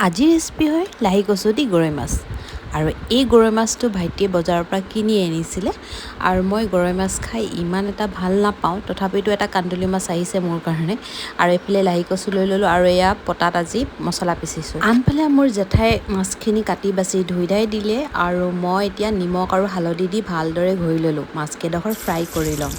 আজিৰ ৰেচিপি হয় লাহি কচু দি গৰৈ মাছ। আৰু এই গৰৈ মাছটো ভাইটিয়ে বজাৰৰ পৰা কিনি আনিছিলে আৰু মই গৰৈ মাছ খাই ইমান এটা ভাল নাপাওঁ, তথাপিতো এটা কান্দুলি মাছ আহিছে মোৰ কাৰণে। আৰু এইফালে লাহি কচু লৈ ল'লোঁ আৰু এয়া পটাত আজি মছলা পিচিছোঁ। আনফালে মোৰ জেঠাই মাছখিনি কাটি বাচি ধুই ধাই দিলে আৰু মই এতিয়া নিমখ আৰু হালধি দি ভালদৰে ঘঁহি ল'লোঁ। মাছকেইডোখৰ ফ্ৰাই কৰি ল'ম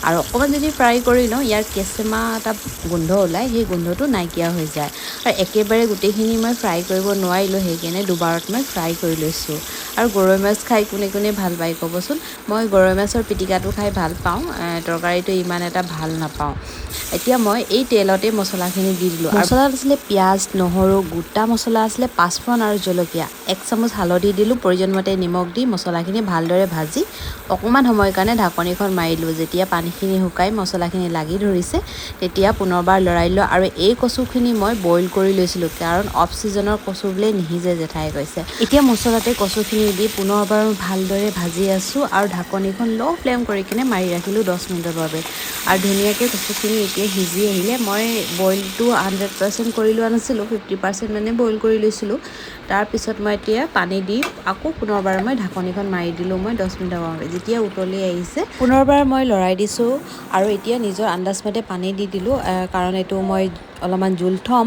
আৰু অকণমান যদি ফ্ৰাই কৰি লওঁ ইয়াৰ কেঁচেমা এটা গোন্ধ ওলায়, সেই গোন্ধটো নাইকিয়া হৈ যায়। আৰু একেবাৰে গোটেইখিনি মই ফ্ৰাই কৰিব নোৱাৰিলোঁ, সেইকাৰণে দুবাৰত মই ফ্ৰাই কৰি লৈছোঁ। আৰু গৰৈ মাছ খাই কোনে কোনে ভাল পায় ক'বচোন। মই গৰৈ মাছৰ পিটিকাটো খাই ভাল পাওঁ, তৰকাৰীটো ইমান এটা ভাল নাপাওঁ। এতিয়া মই এই তেলতে মছলাখিনি দি দিলোঁ। মছলাত আছিলে পিঁয়াজ, নহৰু, গোটা মছলা আছিলে পাঁচফোৰণ আৰু জলকীয়া। 1 চামুচ হালধি দিলোঁ, প্ৰয়োজন মতে নিমখ দি মছলাখিনি ভালদৰে ভাজি অকণমান সময়ৰ কাৰণে ঢাকনিখন মাৰি দিলোঁ। যেতিয়া পানীখিনি শুকাই মছলাখিনি লাগি ধৰিছে তেতিয়া পুনৰবাৰ লৰাই দিলোঁ। আৰু এই কচুখিনি মই বইল কৰি লৈছিলোঁ, কাৰণ অফ ছিজনৰ কচু বোলে নিসিজে জেঠাই কৈছে। এতিয়া মছলাতে কচুখিনি দি পুনৰবাৰ ভালদৰে ভাজি আছোঁ আৰু ঢাকনিখন ল' ফ্লেম কৰি কিনে মাৰি ৰাখিলোঁ 10 মিনিটৰ বাবে। আৰু ধুনীয়াকৈ কচুখিনি এতিয়া সিজি আহিলে। মই বইলটো 100% কৰি লোৱা নাছিলোঁ, 50% মানে বইল কৰি লৈছিলোঁ। তাৰপিছত মই এতিয়া পানী দি আকৌ পুনৰবাৰ মই ঢাকনিখন মাৰি দিলোঁ মই 10 মিনিটৰ বাবে। যেতিয়া উতলি আহিছে পুনৰবাৰ মই লৰাই দিছোঁ আৰু এতিয়া নিজৰ আন্দাজমতে পানী দি দিলোঁ, কাৰণ এইটো মই অলপমান জোল থ'ম।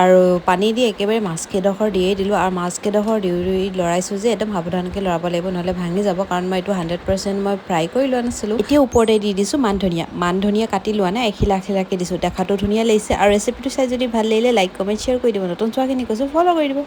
আৰু পানী দি একেবাৰে মাছকেইডোখৰ দিয়েই দিলোঁ আৰু মাছকেইডোখৰ দি লৰাইছোঁ যে একদম সাৱধানকৈ লৰাব লাগিব, নহ'লে ভাঙি যাব, কাৰণ মই এইটো 100% মই ফ্ৰাই কৰি লোৱা নাছিলোঁ। এতিয়া ওপৰতে দি দিছোঁ মান ধনিয়া কাটি লোৱা নাই, এখিলা এখিলাকৈ দিছোঁ। দেখাটো ধুনীয়া লাগিছে। আৰু ৰেচিপিটো চাই যদি ভাল লাগিলে লাইক কমেণ্ট শ্বেয়াৰ কৰি দিব। নতুন চোৱাখিনি কৈছোঁ ফ'ল' কৰি দিব।